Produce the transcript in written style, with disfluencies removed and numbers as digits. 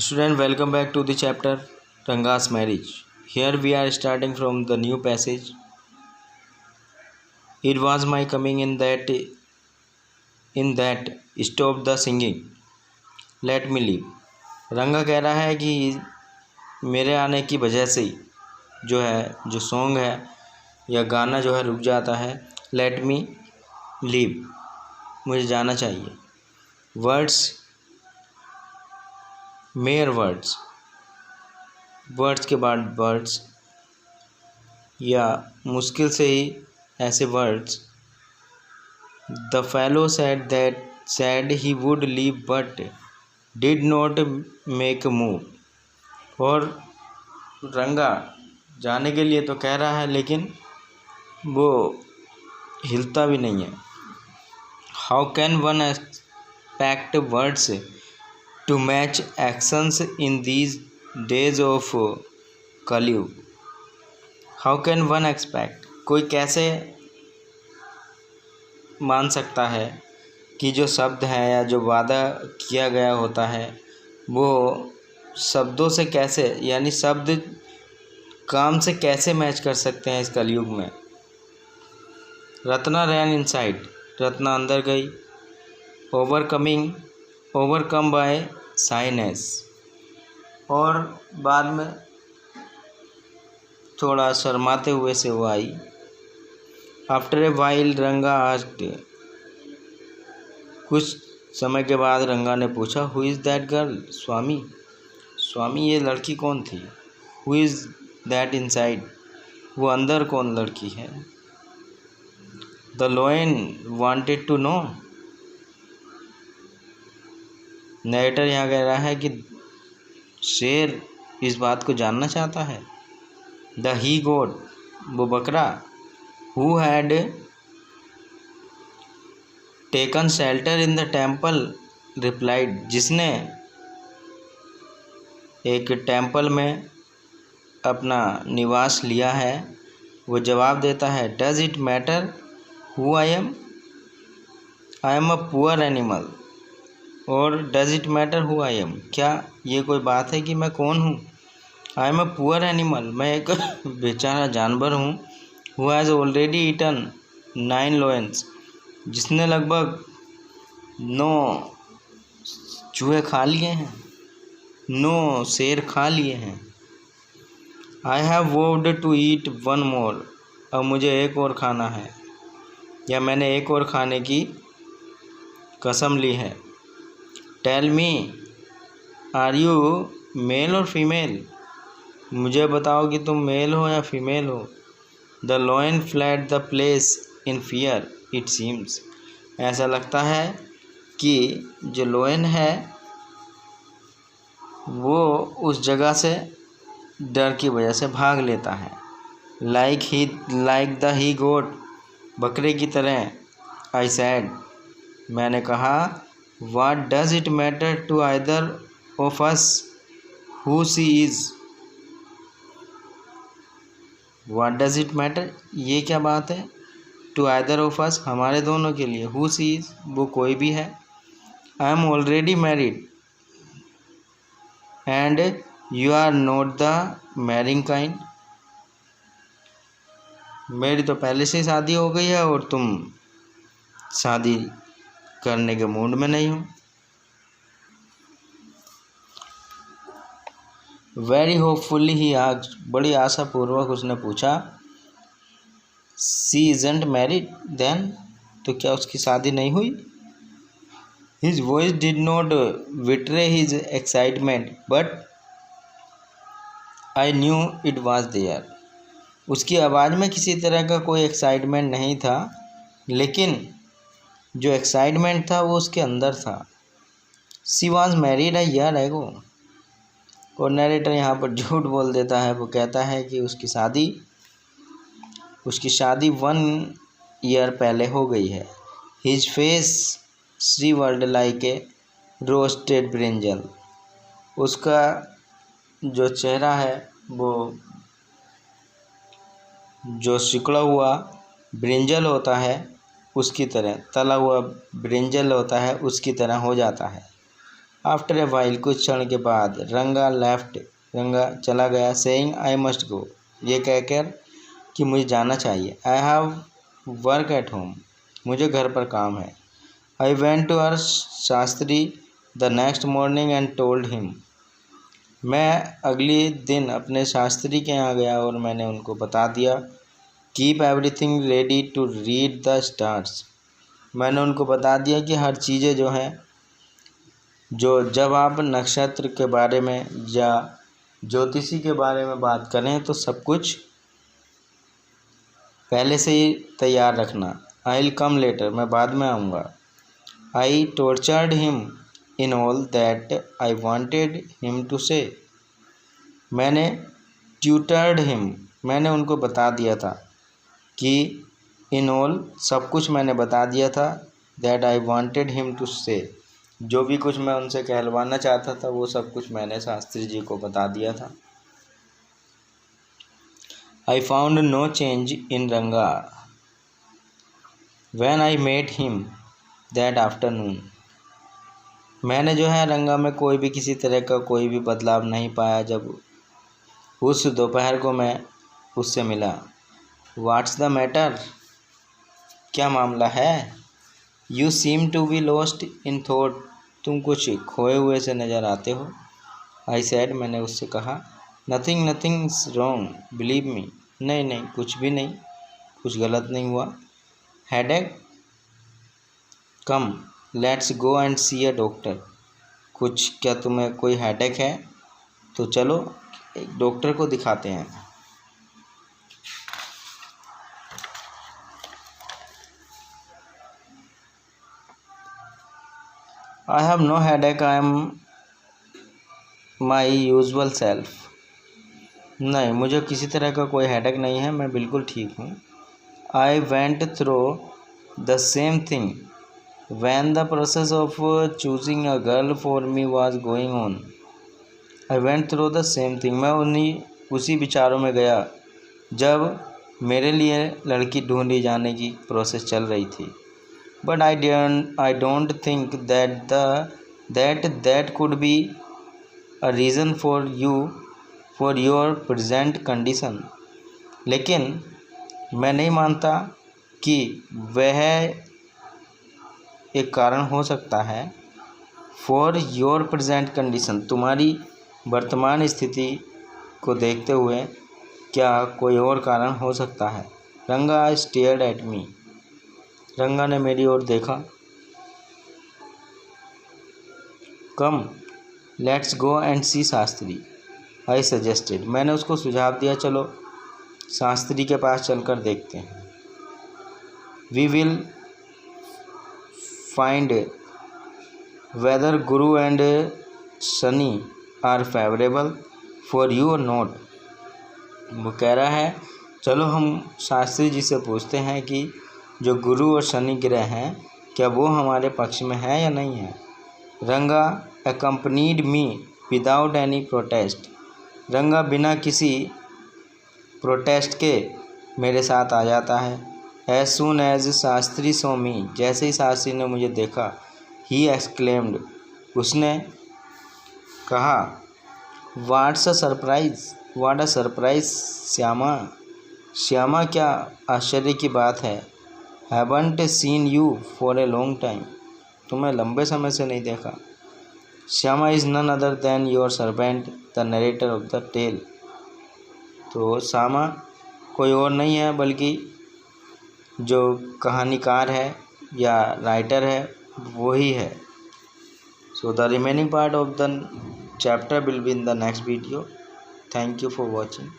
Student, welcome back to the chapter Ranga's marriage. Here we are starting from the new passage. It was my coming in that stop the singing. Let me leave. रंगा कह रहा है कि मेरे आने की वजह से जो सॉन्ग है या गाना जो है रुक जाता है. लेट मी लीव, मुझे जाना चाहिए. वर्ड्स, मेयर वर्ड्स, वर्ड्स के बाद वर्ड्स या मुश्किल से ही ऐसे words. The fellow said he would leave but did not make a move. और रंगा जाने के लिए तो कह रहा है लेकिन वो हिलता भी नहीं है. How can one expect words to match actions in these days of Kalyug. How can one expect, कोई कैसे मान सकता है कि जो शब्द है या जो वादा किया गया होता है वो शब्दों से कैसे, यानी शब्द काम से कैसे मैच कर सकते हैं इस कलयुग में. रत्ना रैन इनसाइड, रत्ना अंदर गई. ओवरकम बाय साइनेस, और बाद में थोड़ा शर्माते हुए से वो आई. आफ्टर ए वाइल रंगा आस्क्ड, कुछ समय के बाद रंगा ने पूछा, हु इज़ दैट गर्ल स्वामी. स्वामी, ये लड़की कौन थी. हु इज़ दैट इनसाइड, वो अंदर कौन लड़की है. The lion wanted to know, narrator यहाँ कह रहा है कि शेर इस बात को जानना चाहता है. द ही गोट, वो बकरा. Who had taken shelter in the temple replied, जिसने एक टेम्पल में अपना निवास लिया है वो जवाब देता है. Does it matter who I am a poor animal. और does it matter who I am, क्या ये कोई बात है कि मैं कौन हूँ. I am a poor animal, मैं एक बेचारा जानवर हूँ. Who has already eaten 9 lions, जिसने लगभग 9 चूहे खा लिए हैं, 9 शेर खा लिए हैं. आई हैव वोव्ड टू ईट 1 मोर, अब मुझे एक और खाना है, या मैंने एक और खाने की कसम ली है. Tell me, are you male और फीमेल, मुझे बताओ कि तुम मेल हो या फीमेल हो. The lion fled the place in fear it seems, ऐसा लगता है कि जो लोयन है वो उस जगह से डर की वजह से भाग लेता है. लाइक द ही गोट, बकरे की तरह. आई सैड, मैंने कहा. What does it matter to either of us who she is. What does it matter, ये क्या बात है. टू आइदर ऑफ अस, हमारे दोनों के लिए. हु सी इज़, वो कोई भी है. I am already married and you are not the marrying kind. मेरी तो पहले से ही शादी हो गई है और तुम शादी करने के मूड में नहीं हो. वेरी होपफुली ही आस्क्ड, बड़ी आशापूर्वक उसने पूछा. सी इजंट मैरिड देन, तो क्या उसकी शादी नहीं हुई. His voice did not betray his excitement but I knew it was there. उसकी आवाज़ में किसी तरह का कोई एक्साइटमेंट नहीं था, लेकिन जो एक्साइटमेंट था वो उसके अंदर था. She was married a year ago, और नरेटर यहाँ पर झूठ बोल देता है. वो कहता है कि उसकी शादी 1 ईयर पहले हो गई है. His face shrivelled like a roasted brinjal, उसका जो चेहरा है वो जो सिकुड़ा हुआ ब्रिंजल होता है उसकी तरह, तला हुआ ब्रिंजल होता है उसकी तरह हो जाता है. आफ्टर ए वाइल, कुछ क्षण के बाद, रंगा लेफ्ट, रंगा चला गया, सेइंग आई मस्ट गो, ये कहकर कि मुझे जाना चाहिए। I have work at home, मुझे घर पर काम है। I went to our Shastri the next morning and told him, मैं अगले दिन अपने शास्त्री के यहाँ गया और मैंने उनको बता दिया। Keep everything ready to read the stars, मैंने उनको बता दिया कि हर चीज़ें जो हैं, जो जब आप नक्षत्र के बारे में या ज्योतिषी के बारे में बात करें तो सब कुछ पहले से ही तैयार रखना। आई विल कम लेटर, मैं बाद में आऊँगा। I tortured him in all that I wanted him to say, मैंने ट्यूटर्ड हिम, मैंने उनको बता दिया था कि इन ऑल, सब कुछ मैंने बता दिया था, that I wanted him to say, जो भी कुछ मैं उनसे कहलवाना चाहता था वो सब कुछ मैंने शास्त्री जी को बता दिया था। I found no change in Ranga when I met him that afternoon, मैंने जो है रंगा में कोई भी किसी तरह का कोई भी बदलाव नहीं पाया जब उस दोपहर को मैं उससे मिला। व्हाट्स द मैटर, क्या मामला है? You seem to be lost in thought, तुम कुछ खोए हुए से नज़र आते हो। आई सैड, मैंने उससे कहा। Nothing nothing's wrong believe me, नहीं नहीं कुछ भी नहीं, कुछ गलत नहीं हुआ। Headache, come let's go and see a doctor, कुछ क्या तुम्हें कोई हेडेक है तो चलो एक डॉक्टर को दिखाते हैं। I have no headache, I am my usual self, नहीं मुझे किसी तरह का कोई हेडेक नहीं है, मैं बिल्कुल ठीक हूँ। I went through the same thing when the process of choosing a girl for me was going on, I went through the same thing, मैं उसी विचारों में गया जब मेरे लिए लड़की ढूंढी जाने की प्रोसेस चल रही थी। But I don't think that could be a reason for your present condition, लेकिन मैं नहीं मानता कि वह एक कारण हो सकता है। फॉर योर प्रेजेंट कंडीशन, तुम्हारी वर्तमान स्थिति को देखते हुए क्या कोई और कारण हो सकता है। रंगा स्टेयर्ड एट मी, रंगा ने मेरी ओर देखा। Come let's go and see Shastri, I suggested, मैंने उसको सुझाव दिया, चलो शास्त्री के पास चलकर देखते हैं। We will find whether Guru and Shani are favourable for you और नॉट, वो कह रहा है चलो हम शास्त्री जी से पूछते हैं कि जो गुरु और शनि ग्रह हैं क्या वो हमारे पक्ष में है या नहीं है। रंगा accompanied me without any protest, रंगा बिना किसी प्रोटेस्ट के मेरे साथ आ जाता है। एज सुन एज शास्त्री सो मी, जैसे ही शास्त्री ने मुझे देखा, ही एक्सक्लेम्ड, उसने कहा, what's a surprise, what a surprise Shyama, Shyama क्या आश्चर्य की बात है। Haven't seen you for a long time, तुम्हें लंबे समय से नहीं देखा। Shyama is none other than your servant the narrator of the tale, तो श्यामा कोई और नहीं है बल्कि जो कहानीकार है या राइटर है वही है। So the remaining part of the chapter will be in the next video. Thank you for watching.